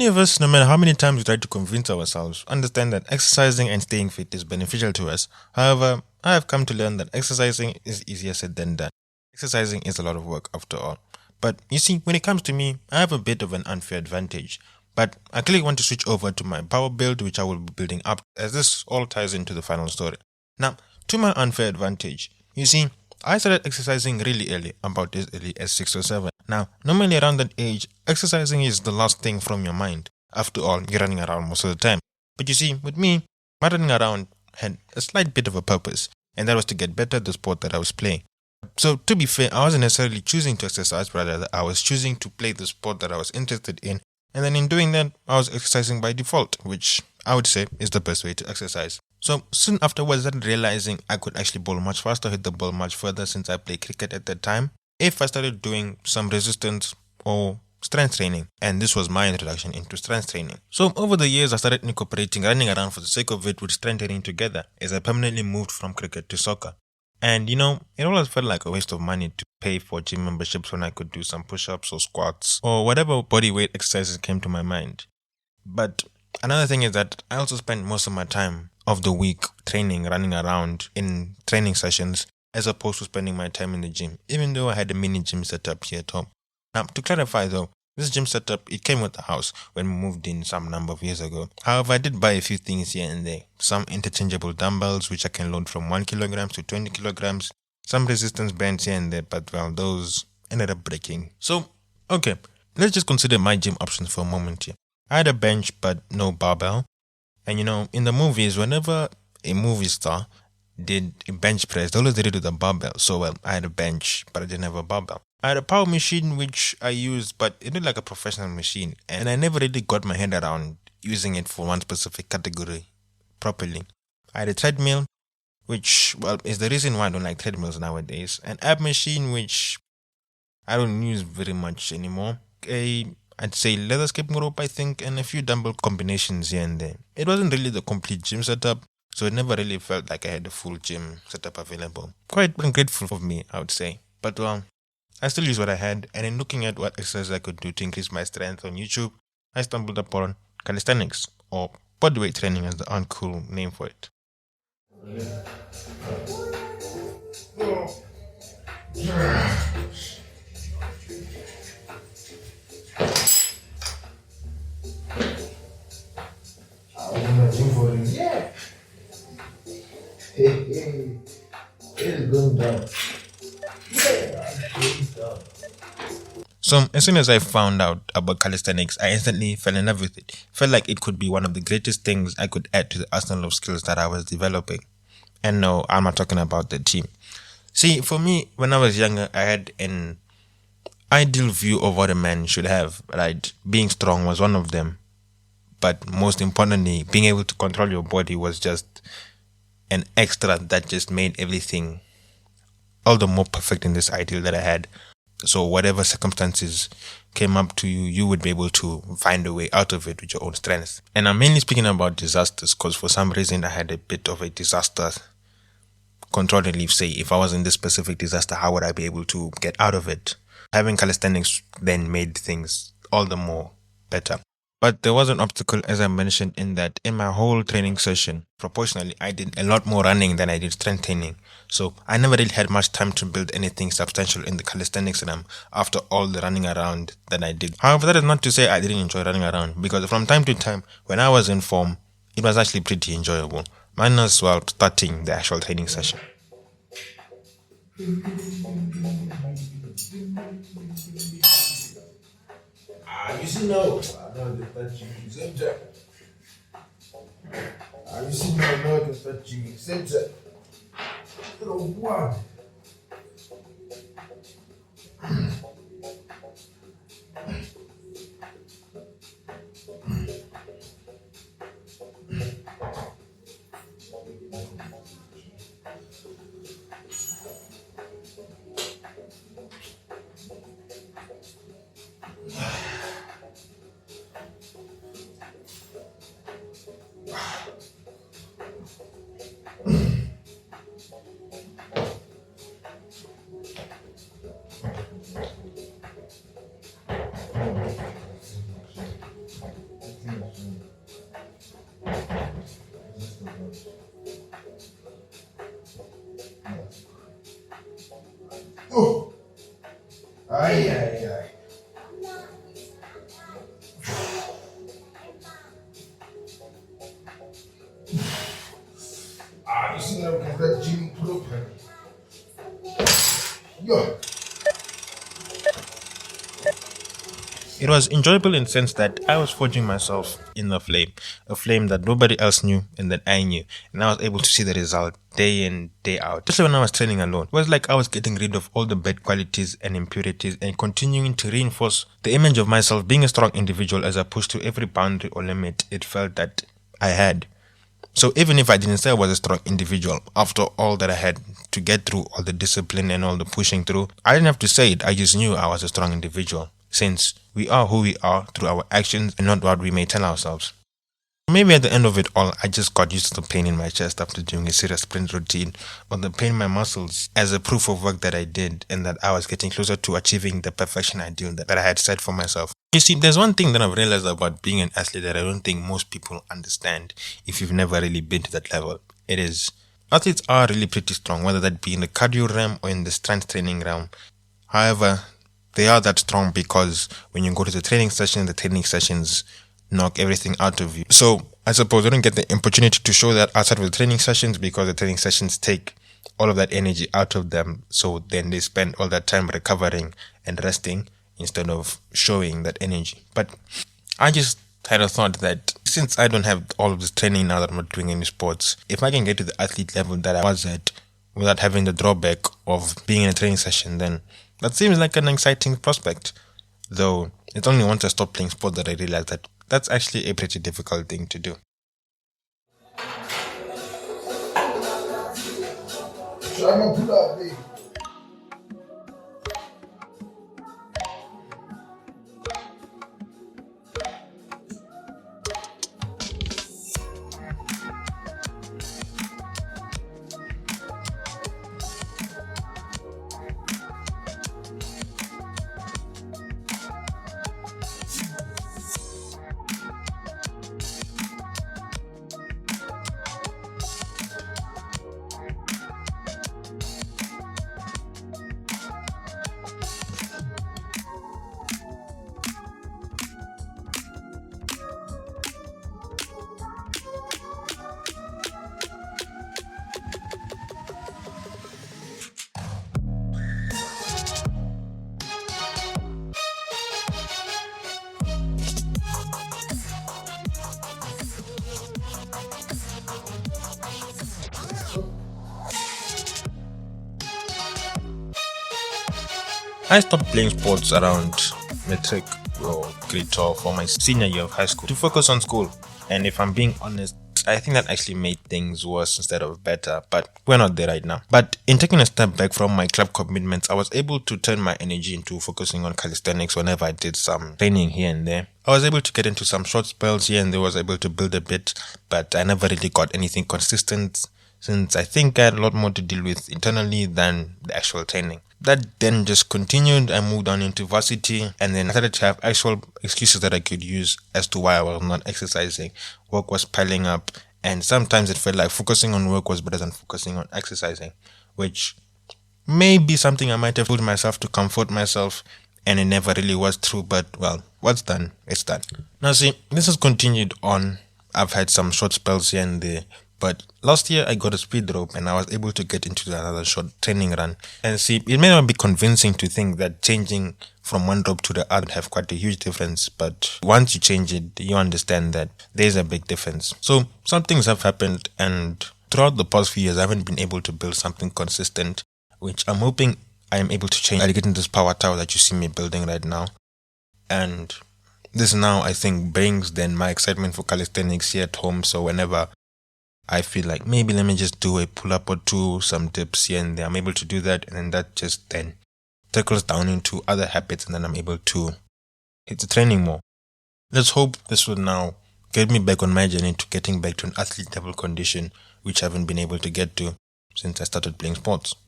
Many of us, no matter how many times we try to convince ourselves, understand that exercising and staying fit is beneficial to us. However, I have come to learn that exercising is easier said than done. Exercising is a lot of work after all. But you see, when it comes to me, I have a bit of an unfair advantage. But I clearly want to switch over to my power build, which I will be building up, as this all ties into the final story. Now, to my unfair advantage, you see, I started exercising really early, about as early as 6 or 7. Now, normally around that age, exercising is the last thing from your mind. After all, you're running around most of the time. But you see, with me, my running around had a slight bit of a purpose, and that was to get better at the sport that I was playing. So, to be fair, I wasn't necessarily choosing to exercise, but rather I was choosing to play the sport that I was interested in, and then in doing that, I was exercising by default, which I would say is the best way to exercise. So soon afterwards, I started realizing I could actually bowl much faster, hit the ball much further since I played cricket at that time. If I started doing some resistance or strength training, and this was my introduction into strength training. So over the years, I started incorporating running around for the sake of it with strength training together as I permanently moved from cricket to soccer. And it always felt like a waste of money to pay for gym memberships when I could do some push ups or squats or whatever body weight exercises came to my mind. But another thing is that I also spend most of my time of the week training, running around in training sessions, as opposed to spending my time in the gym, even though I had a mini gym set up here at home. Now, to clarify though, this gym setup, it came with the house when we moved in some number of years ago. However, I did buy a few things here and there. Some interchangeable dumbbells, which I can load from 1 kilogram to 20 kilograms. Some resistance bands here and there, but well, those ended up breaking. So, okay, let's just consider my gym options for a moment here. I had a bench, but no barbell. And in the movies, whenever a movie star did a bench press, they always did it with a barbell. So, well, I had a bench, but I didn't have a barbell. I had a power machine which I used, but it looked like a professional machine, and I never really got my head around using it for one specific category properly. I had a treadmill, which, well, is the reason why I don't like treadmills nowadays. An ab machine, which I don't use very much anymore. I'd say leather skipping rope, I think, and a few dumbbell combinations here and there. It wasn't really the complete gym setup, so it never really felt like I had a full gym setup available. Quite ungrateful of me, I would say. But well, I still use what I had, and in looking at what exercises I could do to increase my strength on YouTube, I stumbled upon calisthenics, or bodyweight training as the uncool name for it. Yeah. It's going down. So as soon as I found out about calisthenics, I instantly fell in love with it. Felt like it could be one of the greatest things I could add to the arsenal of skills that I was developing. And no, I'm not talking about the team. See, for me, when I was younger, I had an ideal view of what a man should have, right? Being strong was one of them. But most importantly, being able to control your body was just an extra that just made everything all the more perfect in this ideal that I had. So whatever circumstances came up to you, you would be able to find a way out of it with your own strength. And I'm mainly speaking about disasters because for some reason I had a bit of a disaster control relief. Say, if I was in this specific disaster, how would I be able to get out of it? Having calisthenics then made things all the more better. But there was an obstacle, as I mentioned, in that in my whole training session, proportionally, I did a lot more running than I did strength training. So I never really had much time to build anything substantial in the calisthenics realm after all the running around that I did. However, that is not to say I didn't enjoy running around, because from time to time, when I was in form, it was actually pretty enjoyable. Minus while starting the actual training session. You see now, I know the touching subject. You see now, the touching subject. What? It was enjoyable in the sense that I was forging myself in the flame, a flame that nobody else knew and that I knew. And I was able to see the result day in, day out. Especially when I was training alone. It was like I was getting rid of all the bad qualities and impurities and continuing to reinforce the image of myself being a strong individual as I pushed to every boundary or limit it felt that I had. So even if I didn't say I was a strong individual, after all that I had to get through, all the discipline and all the pushing through, I didn't have to say it. I just knew I was a strong individual, since we are who we are through our actions and not what we may tell ourselves. Maybe at the end of it all, I just got used to the pain in my chest after doing a serious sprint routine, or the pain in my muscles as a proof of work that I did and that I was getting closer to achieving the perfection ideal that I had set for myself. You see, there's one thing that I've realized about being an athlete that I don't think most people understand if you've never really been to that level. It is, athletes are really pretty strong, whether that be in the cardio realm or in the strength training realm. However, they are that strong because when you go to the training sessions knock everything out of you. So I suppose I don't get the opportunity to show that outside of the training sessions because the training sessions take all of that energy out of them. So then they spend all that time recovering and resting instead of showing that energy. But I just had a thought that since I don't have all of this training now that I'm not doing any sports, if I can get to the athlete level that I was at without having the drawback of being in a training session, then that seems like an exciting prospect. Though it's only once I stopped playing sport that I realized that that's actually a pretty difficult thing to do. Try my pull up, baby. I stopped playing sports around matric or grade 12 for my senior year of high school to focus on school. And if I'm being honest, I think that actually made things worse instead of better, but we're not there right now. But in taking a step back from my club commitments, I was able to turn my energy into focusing on calisthenics whenever I did some training here and there. I was able to get into some short spells here and there, was able to build a bit, but I never really got anything consistent since I think I had a lot more to deal with internally than the actual training. That then just continued. I moved on into varsity and then I started to have actual excuses that I could use as to why I was not exercising. Work was piling up and sometimes it felt like focusing on work was better than focusing on exercising, which may be something I might have told myself to comfort myself, and it never really was true, but well, what's done, it's done. Now see, this has continued on. I've had some short spells here and there, but last year I got a speed rope and I was able to get into another short training run. And see, it may not be convincing to think that changing from one rope to the other would have quite a huge difference, but once you change it, you understand that there's a big difference. So some things have happened, and throughout the past few years I haven't been able to build something consistent, which I'm hoping I am able to change. I get into this power tower that you see me building right now, and this now I think brings then my excitement for calisthenics here at home. So whenever I feel like maybe let me just do a pull-up or two, some dips here and there, I'm able to do that, and then that just then trickles down into other habits, and then I'm able to hit the training more. Let's hope this will now get me back on my journey to getting back to an athlete level condition, which I haven't been able to get to since I started playing sports.